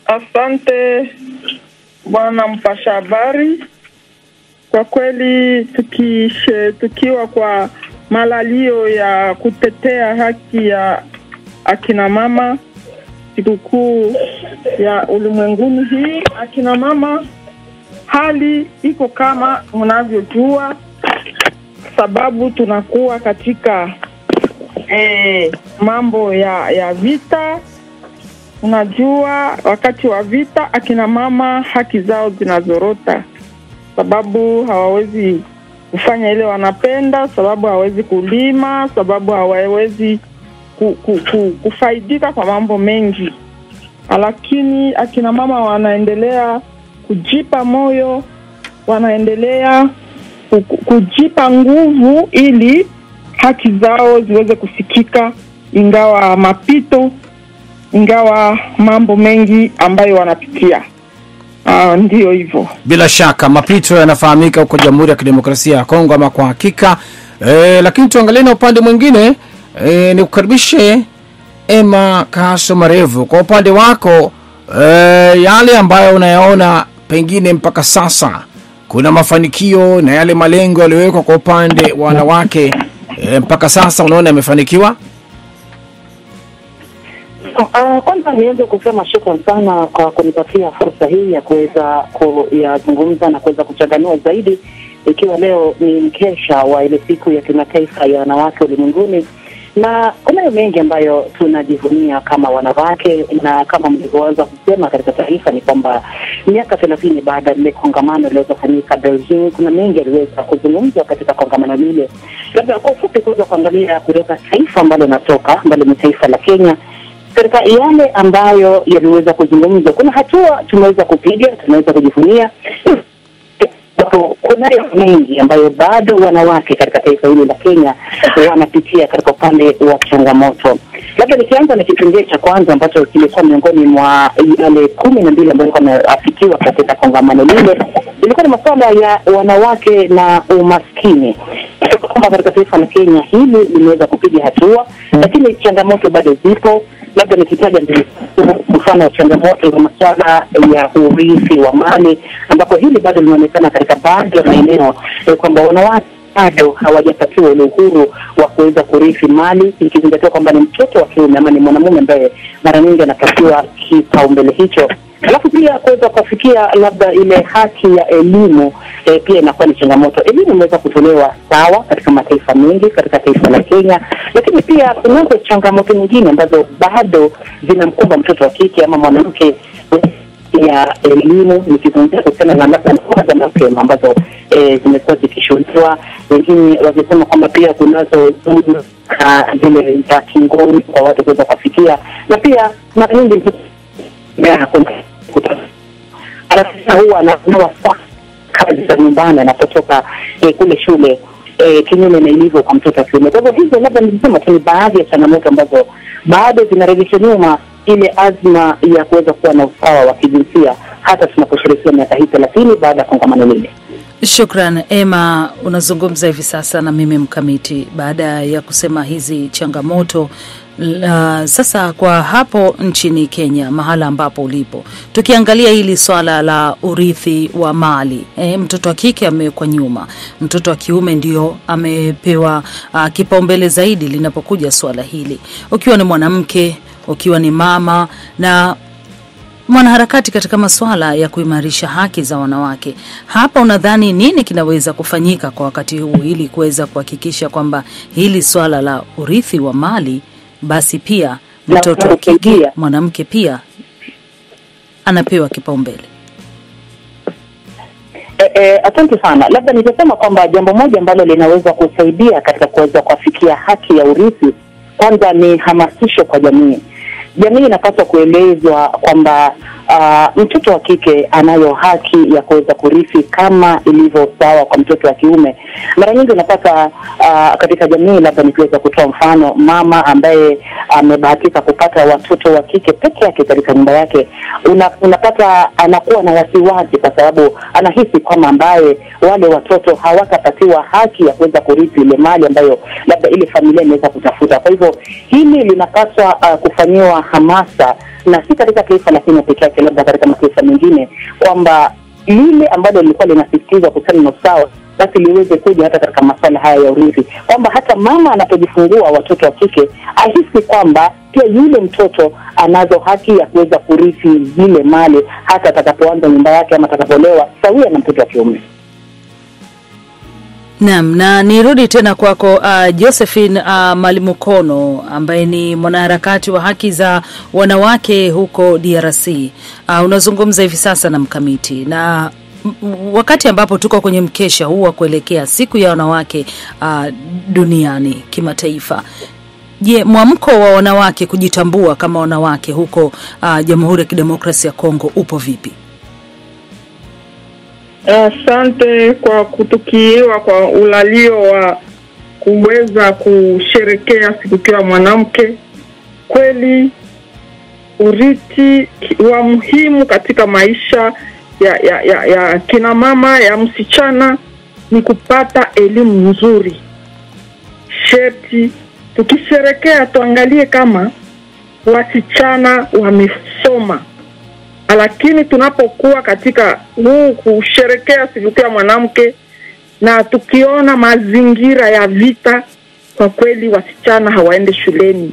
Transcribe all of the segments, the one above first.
Asante bwana mpasha habari. Kwa kweli tukiwa kwa malalio ya kutetea haki ya akina mama, sikukuu ya ulimwenguni hii, akina mama hali iko kama mnavyojua, sababu tunakuwa katika mambo ya vita. Unajua wakati wa vita akina mama haki zao zinazorota, sababu hawawezi kufanya ile wanapenda, sababu hawawezi kulima, sababu hawawezi kufaidika kwa mambo mengi. Lakini akina mama wanaendelea kujipa moyo, wanaendelea kujipa nguvu ili haki zao ziweze kusikika, ingawa mapito, ingawa mambo mengi ambayo wanapitia. Ndio hivyo. Bila shaka mapito yanafahamika huko Jamhuri ya Kidemokrasia ya Kongo ama kwa hakika. Lakini tuangalie na upande mwingine, ni kukaribishe Emma Kaso Marevu. Kwa upande wako, yale ambayo unayaona pengine mpaka sasa kuna mafanikio na yale malengo yaliyowekwa kwa upande wa wanawake, mpaka sasa unaona yamefanikiwa? Kwanza nianze kusema shukrani sana kwa kunipatia fursa hii ya kuweza kuzungumza na kuweza kuchanganua zaidi, ikiwa leo ni mkesha wa ile siku ya kimataifa ya wanawake ulimwenguni. Na kuna mengi ambayo tunajivunia kama wanawake, na kama mlivyoweza kusema katika taarifa ni kwamba miaka 30 baada ya kongamano lililofanyika Beijing, kuna mengi yaliweza kuzungumzwa katika kongamano lile. Labda kwa ufupi kuweza kuangalia kutoka taifa ambalo natoka, ambalo ni taifa la Kenya, katika yale ambayo yaliweza kuzungumzwa, kuna hatua tumeweza kupiga, tunaweza kujivunia. Kuna mengi ambayo bado wanawake katika taifa hili la Kenya wanapitia katika upande wa changamoto. Labda nikianza na kipengele cha kwanza ambacho kilikuwa miongoni mwa yale 12 ambayo yameafikiwa katika kongamano lile, ilikuwa ni masuala ya wanawake na umaskini. Kama katika taifa la Kenya hili limeweza kupiga hatua, lakini changamoto bado zipo. Labda nikitaja mfano wa changamoto za masuala ya urithi wa mali, ambapo hili bado linaonekana katika baadhi ya maeneo kwamba wanawake bado hawajapatiwa ule uhuru wa kuweza kurithi mali, ikizingatiwa kwamba ni mtoto wa kiume ama ni mwanamume ambaye mara nyingi anapatiwa kipaumbele hicho. Alafu pia kuweza kufikia labda ile haki ya elimu, pia inakuwa ni changamoto. Elimu imeweza kutolewa sawa katika mataifa mengi katika taifa la Kenya, lakini pia kuna changamoto nyingine ambazo bado zinamkumba mtoto wa kike ama mwanamke ya elimu, nikizungumzia kuhusiana na labda za mapema ambazo zimekuwa zikishuhudiwa. Wengine wakisema kwamba pia kunazo zile za kingono kwa watu kuweza kufikia, na pia mara nyingi anasema huwa anawa kazi za nyumbani anapotoka kule shule, kinyume na ilivyo kwa mtoto wa kiume. Kwa hivyo hizo labda nilisema tu ni baadhi ya changamoto ambazo bado zinarejesha nyuma ile azma ya kuweza kuwa na usawa wa kijinsia, hata tunaposherehekea miaka 30 baada ya kongamano lile. Shukran Emma, unazungumza hivi sasa na mimi Mkamiti baada ya kusema hizi changamoto. Sasa kwa hapo nchini Kenya, mahala ambapo ulipo, tukiangalia hili swala la urithi wa mali, mtoto wa kike amewekwa nyuma, mtoto wa kiume ndio amepewa kipaumbele zaidi linapokuja swala hili. Ukiwa ni mwanamke, ukiwa ni mama na mwanaharakati katika masuala ya kuimarisha haki za wanawake, hapa unadhani nini kinaweza kufanyika kwa wakati huu ili kuweza kuhakikisha kwamba hili swala la urithi wa mali basi pia mtoto wa kike, mwanamke pia anapewa kipaumbele? Asante sana. Labda nitasema kwamba jambo moja ambalo linaweza kusaidia katika kuweza kufikia haki ya urithi, kwanza ni hamasisho kwa jamii. Jamii inapaswa kuelezwa kwamba mtoto wa kike anayo haki ya kuweza kurithi kama ilivyo sawa kwa mtoto wa kiume. Mara nyingi unapata katika jamii, labda nikiweza kutoa mfano, mama ambaye amebahatika kupata watoto wa kike peke yake katika nyumba yake, unapata anakuwa na wasiwasi kwa sababu anahisi kama ambaye wale watoto hawatapatiwa haki ya kuweza kurithi ile mali ambayo labda ile familia inaweza kutafuta. Kwa hivyo hili linapaswa kufanyiwa hamasa na si katika taifa la Kenya pekee yake, labda katika mataifa mengine, kwamba lile ambalo lilikuwa linasisitiza kuhusiana na usawa basi liweze kuja hata katika masuala haya ya urithi, kwamba hata mama anapojifungua watoto wa kike ahisi kwamba pia yule mtoto anazo haki ya kuweza kurithi zile mali hata atakapoanza nyumba yake ama atakapolewa sawia na mtoto wa kiume. Naam, na nirudi tena kwako Josephine Malimukono ambaye ni mwanaharakati wa haki za wanawake huko DRC. Unazungumza hivi sasa na Mkamiti, na wakati ambapo tuko kwenye mkesha huu wa kuelekea siku ya wanawake duniani kimataifa. Je, mwamko wa wanawake kujitambua kama wanawake huko Jamhuri ya Kidemokrasia ya Kongo upo vipi? Asante kwa kutukiwa kwa ulalio wa kuweza kusherekea siku ya mwanamke. Kweli urithi wa muhimu katika maisha ya kina mama, ya msichana ni kupata elimu nzuri. Sheti tukisherekea tuangalie kama wasichana wamesoma. Lakini tunapokuwa katika huu kusherekea siku ya mwanamke na tukiona mazingira ya vita, kwa kweli wasichana hawaende shuleni.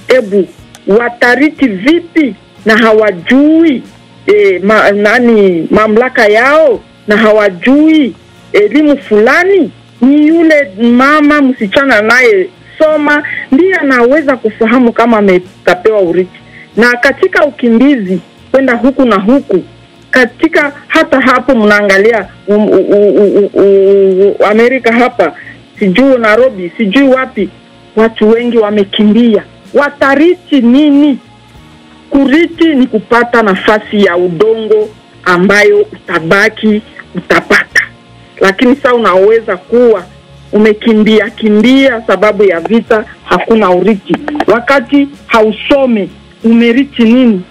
Ebu watariti vipi na hawajui mamlaka yao na hawajui elimu fulani? Ni yule mama msichana naye soma ndiye anaweza kufahamu kama ametapewa urithi. Na katika ukimbizi kwenda huku na huku, katika hata hapo mnaangalia Amerika hapa, sijui Nairobi, sijui wapi, watu wengi wamekimbia. Watariti nini? Kuriti ni kupata nafasi ya udongo ambayo utabaki utapata. Lakini sasa unaweza kuwa umekimbia sababu ya vita, hakuna urithi. Wakati hausome umeriti nini?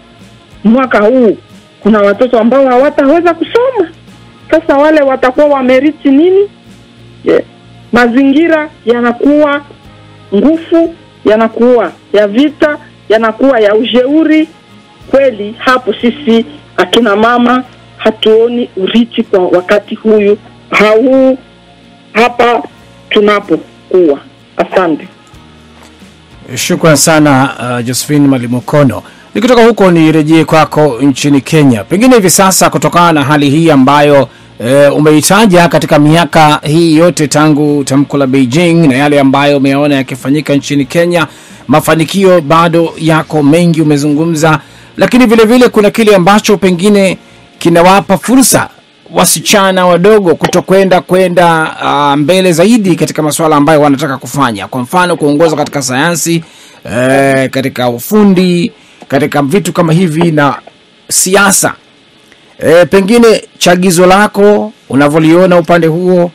Mwaka huu kuna watoto ambao hawataweza kusoma. Sasa wale watakuwa wameriti nini? Mazingira yanakuwa ngufu, yanakuwa ya vita, yanakuwa ya ujeuri. Kweli hapo sisi akina mama hatuoni urithi kwa wakati huyu hapa tunapokuwa. Asante. Shukrani sana Josephine Malimukono. Nikitoka huko nirejee kwako nchini Kenya. Pengine hivi sasa kutokana na hali hii ambayo umeitaja katika miaka hii yote tangu tamko la Beijing na yale ambayo umeona yakifanyika nchini Kenya, mafanikio bado yako mengi umezungumza, lakini vile vile kuna kile ambacho pengine kinawapa fursa wasichana wadogo kutokwenda mbele zaidi katika masuala ambayo wanataka kufanya. Kwa mfano kuongoza katika sayansi, katika ufundi, katika vitu kama hivi na siasa. Pengine chagizo lako unavyoliona upande huo,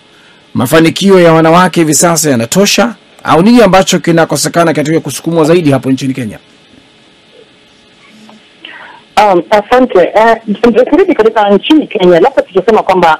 mafanikio ya wanawake hivi sasa yanatosha au nini ambacho kinakosekana katika kusukumwa zaidi hapo nchini Kenya? Asante. Kurudi katika nchini Kenya, labda tukisema kwamba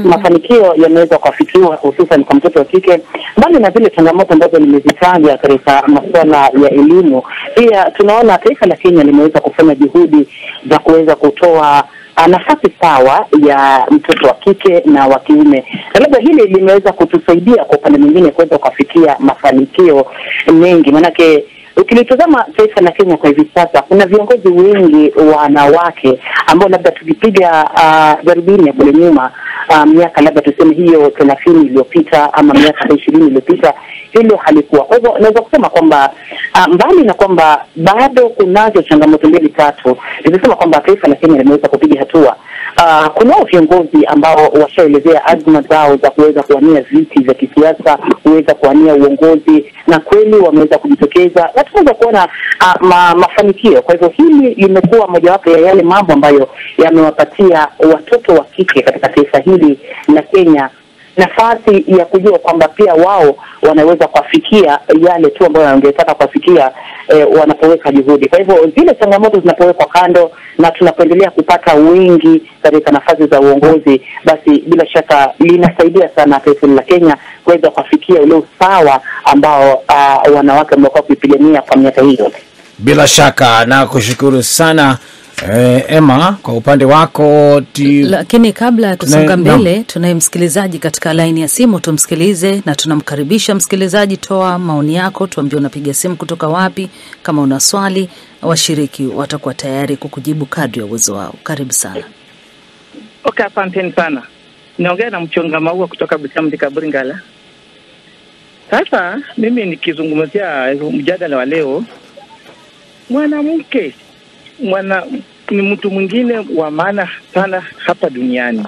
mafanikio yameweza kufikiwa hususan kwa mtoto wa kike, bali na zile changamoto ambazo nimezitaja katika masuala ya elimu, pia tunaona taifa la Kenya limeweza kufanya juhudi za kuweza kutoa nafasi sawa ya mtoto wa kike na wa kiume. Labda hili limeweza kutusaidia kwa upande mwingine kuweza kufikia mafanikio mengi. Manake ukilitazama taifa la Kenya kwa hivi sasa, kuna viongozi wengi wanawake ambao labda tukipiga darubini ya kule nyuma, miaka labda tuseme hiyo 30 iliyopita ama miaka 20 iliyopita, hilo halikuwa. Kwa hivyo naweza kusema kwamba mbali na kwamba bado kunazo changamoto mbili tatu, ninasema kwamba taifa la Kenya limeweza kupiga hatua. Kuna viongozi ambao washaelezea azma zao za kuweza kuwania viti vya kisiasa, kuweza kuwania uongozi, na kweli wameweza kujitokeza na tunaweza kuona mafanikio. Kwa hivyo hili limekuwa mojawapo ya yale mambo ambayo yamewapatia watoto wa kike katika taifa hili la Kenya nafasi ya kujua kwamba pia wao wanaweza kufikia yale tu ambayo wangetaka kufikia wanapoweka juhudi. Kwa hivyo zile changamoto zinapowekwa kando na tunapoendelea kupata wengi katika nafasi za uongozi, basi bila shaka linasaidia sana taifa la Kenya kuweza kufikia ule usawa ambao wanawake wamekuwa kupigania kwa miaka hiyo. Bila shaka na kushukuru sana Emma kwa upande wako. Lakini kabla tusonga mbele, tunaye msikilizaji katika line ya simu, tumsikilize na tunamkaribisha msikilizaji. Toa maoni yako, tuambie unapiga simu kutoka wapi, kama una swali washiriki watakuwa tayari kukujibu kadri ya uwezo wao. Karibu sana. Okay, asante sana. Naongea na Mchonga Maua kutoka Busia Buringala. Sasa mimi nikizungumzia mjadala wa leo, mwanamke ni mtu mwingine wa maana sana hapa duniani.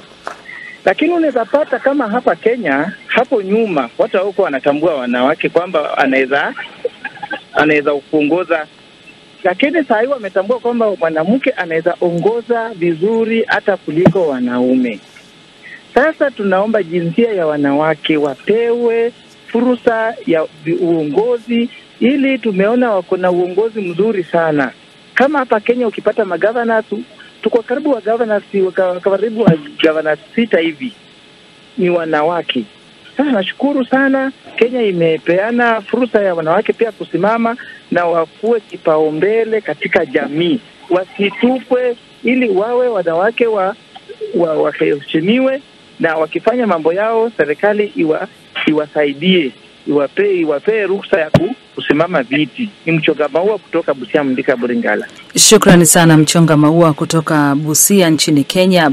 Lakini unaweza pata kama hapa Kenya, hapo nyuma watu huko wanatambua wanawake kwamba anaweza kuongoza. Lakini sasa hivi wametambua kwamba mwanamke anaweza ongoza vizuri hata kuliko wanaume. Sasa tunaomba jinsia ya wanawake wapewe fursa ya uongozi, ili tumeona wako na uongozi mzuri sana. Kama hapa Kenya ukipata magavana, tuko karibu wa governors, karibu wa governors 6 hivi ni wanawake. Sasa nashukuru sana Kenya imepeana fursa ya wanawake pia kusimama na wakuwe kipaumbele katika jamii. Wasitupwe, ili wawe wanawake waheshimiwe, na wakifanya mambo yao serikali iwasaidie, iwapee ruhusa ya kusimama viti. Ni Mchonga Maua kutoka Busia Buringala. Shukrani sana Mchonga Maua kutoka Busia nchini Kenya.